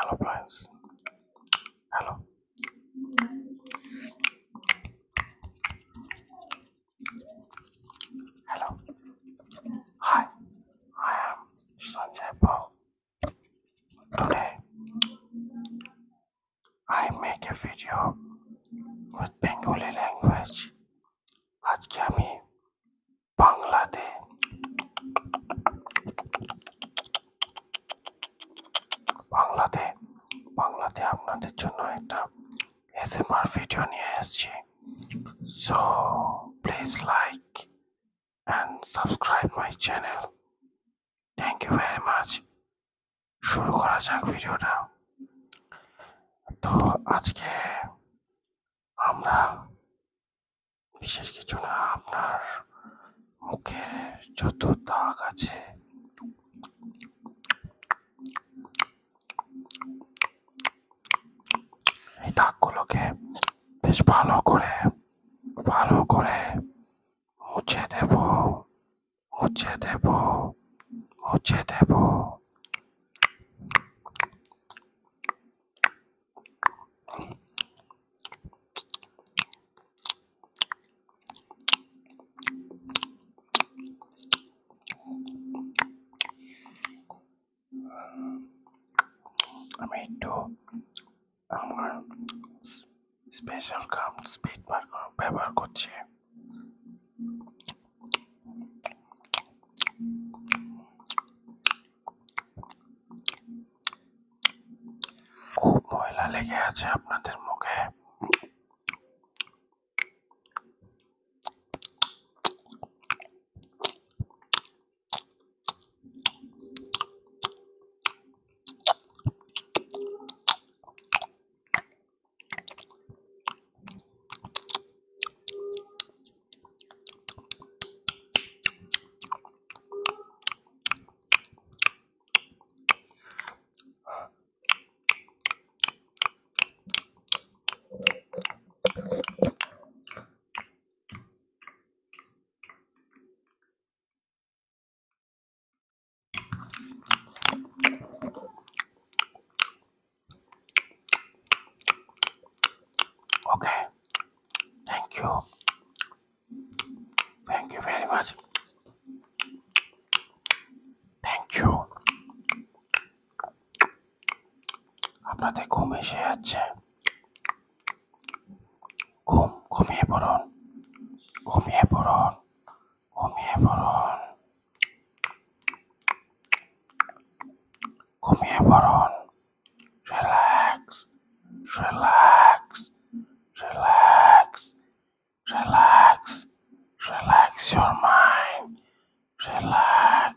Hello friends. Hello. Hello. Hi. I am Sanjay Paul. Today I make a video with Bengali language. আজকে আমি বাংলাতে বাংলাতে আপনাদের জন্য একটা ASMR ভিডিও নিয়ে এসেছি। So please like and subscribe my channel. Thank you very much. শুরু করা যাক ভিডিওটা। তো আজকে আমরা বিশেষ কিছু না, আপনার মুখের যত দাগ আছে এই দাগগুলোকে বেশ ভালো করে মুছে দেব। আমি একটু আমার স্পেশাল গাম স্পিড ব্যবহার করছি। খুব ময়লা লেগে আছে আপনাদের মুখে। Okay, thank you very much. Thank you. আপনাদের ঘুম এসে যাচ্ছে। ঘুমিয়ে পড়ুন। Relax your mind. Relax.